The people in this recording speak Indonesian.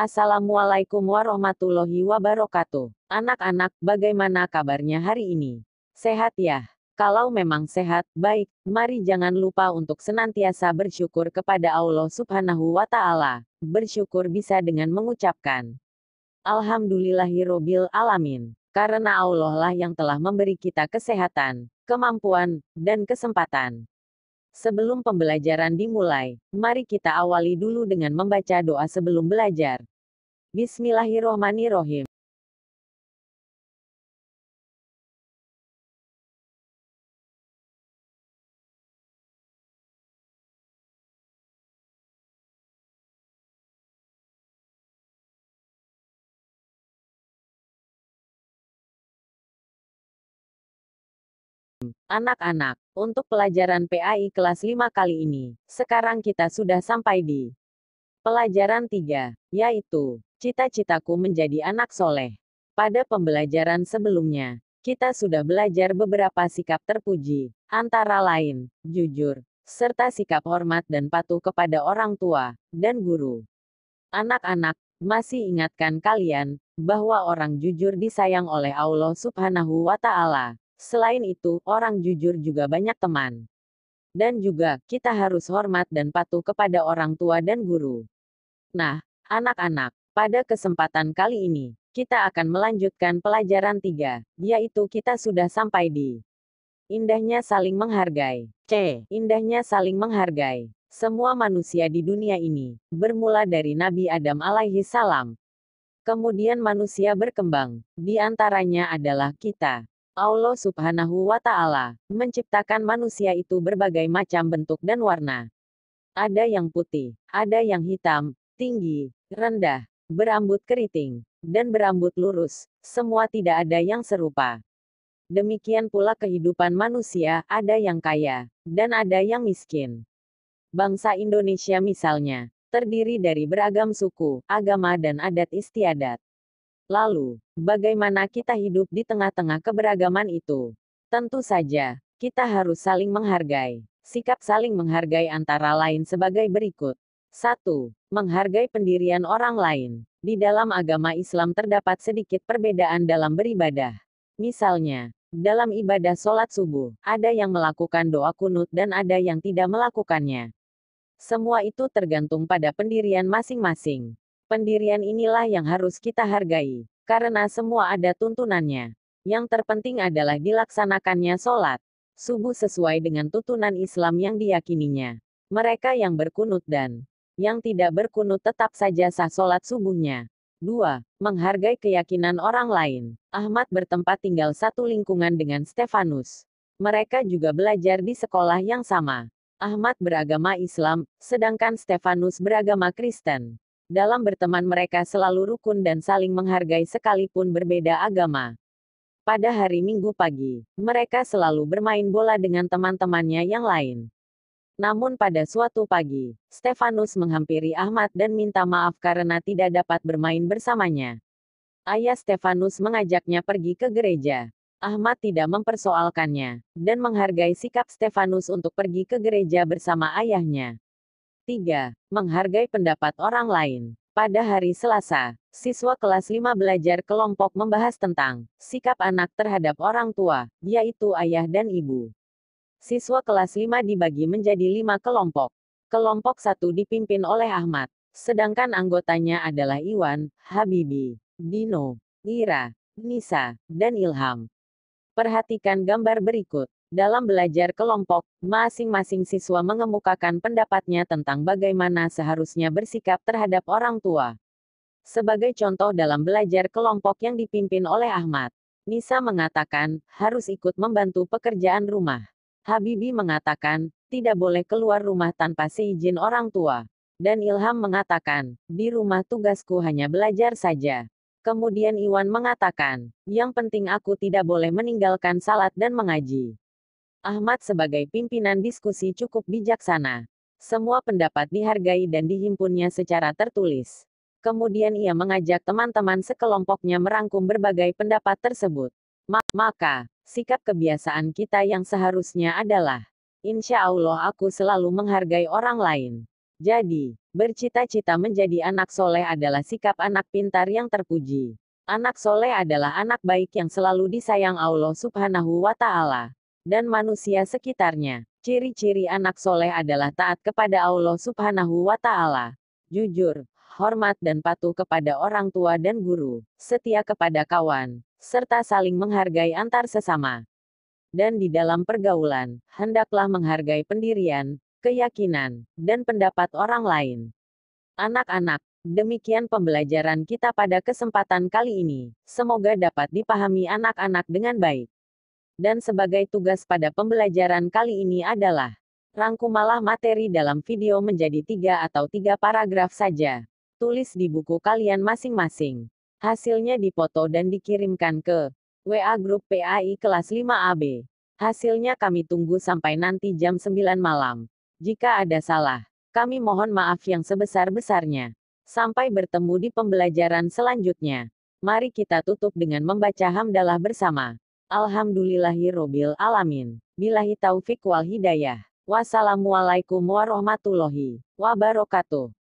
Assalamualaikum warahmatullahi wabarakatuh. Anak-anak, bagaimana kabarnya hari ini? Sehat ya? Kalau memang sehat, baik, mari jangan lupa untuk senantiasa bersyukur kepada Allah Subhanahu wa Ta'ala. Bersyukur bisa dengan mengucapkan Alhamdulillahirobbil alamin. Karena Allah lah yang telah memberi kita kesehatan, kemampuan, dan kesempatan. Sebelum pembelajaran dimulai, mari kita awali dulu dengan membaca doa sebelum belajar. Bismillahirrohmanirrohim. Anak-anak, untuk pelajaran PAI kelas 5 kali ini, sekarang kita sudah sampai di pelajaran 3, yaitu cita-citaku menjadi anak soleh. Pada pembelajaran sebelumnya, kita sudah belajar beberapa sikap terpuji, antara lain, jujur, serta sikap hormat dan patuh kepada orang tua dan guru. Anak-anak, masih ingatkan kalian bahwa orang jujur disayang oleh Allah Subhanahu wa Ta'ala. Selain itu, orang jujur juga banyak teman. Dan juga, kita harus hormat dan patuh kepada orang tua dan guru. Nah, anak-anak, pada kesempatan kali ini, kita akan melanjutkan pelajaran 3, yaitu kita sudah sampai di indahnya saling menghargai. Indahnya saling menghargai. Semua manusia di dunia ini, bermula dari Nabi Adam alaihi salam. Kemudian manusia berkembang, di antaranya adalah kita. Allah Subhanahu wa Ta'ala menciptakan manusia itu berbagai macam bentuk dan warna. Ada yang putih, ada yang hitam, tinggi, rendah, berambut keriting, dan berambut lurus. Semua tidak ada yang serupa. Demikian pula kehidupan manusia, ada yang kaya, dan ada yang miskin. Bangsa Indonesia misalnya, terdiri dari beragam suku, agama dan adat istiadat. Lalu, bagaimana kita hidup di tengah-tengah keberagaman itu? Tentu saja, kita harus saling menghargai. Sikap saling menghargai antara lain sebagai berikut. 1. Menghargai pendirian orang lain. Di dalam agama Islam terdapat sedikit perbedaan dalam beribadah. Misalnya, dalam ibadah sholat subuh, ada yang melakukan doa kunut dan ada yang tidak melakukannya. Semua itu tergantung pada pendirian masing-masing. Pendirian inilah yang harus kita hargai, karena semua ada tuntunannya. Yang terpenting adalah dilaksanakannya sholat subuh sesuai dengan tuntunan Islam yang diyakininya. Mereka yang berkunut dan yang tidak berkunut tetap saja sah sholat subuhnya. 2. Menghargai keyakinan orang lain. Ahmad bertempat tinggal satu lingkungan dengan Stefanus. Mereka juga belajar di sekolah yang sama. Ahmad beragama Islam, sedangkan Stefanus beragama Kristen. Dalam berteman mereka selalu rukun dan saling menghargai sekalipun berbeda agama. Pada hari Minggu pagi, mereka selalu bermain bola dengan teman-temannya yang lain. Namun pada suatu pagi, Stefanus menghampiri Ahmad dan minta maaf karena tidak dapat bermain bersamanya. Ayah Stefanus mengajaknya pergi ke gereja. Ahmad tidak mempersoalkannya, dan menghargai sikap Stefanus untuk pergi ke gereja bersama ayahnya. 3. Menghargai pendapat orang lain. Pada hari Selasa, siswa kelas 5 belajar kelompok membahas tentang sikap anak terhadap orang tua, yaitu ayah dan ibu. Siswa kelas 5 dibagi menjadi 5 kelompok. Kelompok 1 dipimpin oleh Ahmad, sedangkan anggotanya adalah Iwan, Habibi, Dino, Ira, Nisa, dan Ilham. Perhatikan gambar berikut. Dalam belajar kelompok, masing-masing siswa mengemukakan pendapatnya tentang bagaimana seharusnya bersikap terhadap orang tua. Sebagai contoh dalam belajar kelompok yang dipimpin oleh Ahmad, Nisa mengatakan, harus ikut membantu pekerjaan rumah. Habibi mengatakan, tidak boleh keluar rumah tanpa seizin orang tua. Dan Ilham mengatakan, di rumah tugasku hanya belajar saja. Kemudian Iwan mengatakan, yang penting aku tidak boleh meninggalkan salat dan mengaji. Ahmad sebagai pimpinan diskusi cukup bijaksana. Semua pendapat dihargai dan dihimpunnya secara tertulis. Kemudian ia mengajak teman-teman sekelompoknya merangkum berbagai pendapat tersebut. Maka, sikap kebiasaan kita yang seharusnya adalah, insya Allah aku selalu menghargai orang lain. Jadi, bercita-cita menjadi anak soleh adalah sikap anak pintar yang terpuji. Anak soleh adalah anak baik yang selalu disayang Allah Subhanahu wa Ta'ala dan manusia sekitarnya. Ciri-ciri anak soleh adalah taat kepada Allah Subhanahu wa Ta'ala, jujur, hormat dan patuh kepada orang tua dan guru, setia kepada kawan, serta saling menghargai antar sesama. Dan di dalam pergaulan, hendaklah menghargai pendirian, keyakinan, dan pendapat orang lain. Anak-anak, demikian pembelajaran kita pada kesempatan kali ini. Semoga dapat dipahami anak-anak dengan baik. Dan sebagai tugas pada pembelajaran kali ini adalah rangkumalah materi dalam video menjadi 3 paragraf saja. Tulis di buku kalian masing-masing. Hasilnya dipoto dan dikirimkan ke WA Grup PAI Kelas 5AB. Hasilnya kami tunggu sampai nanti jam 9 malam. Jika ada salah, kami mohon maaf yang sebesar-besarnya. Sampai bertemu di pembelajaran selanjutnya. Mari kita tutup dengan membaca hamdalah bersama. Alhamdulillahirobbil alamin. Billahi taufik wal hidayah. Wassalamualaikum warahmatullahi wabarakatuh.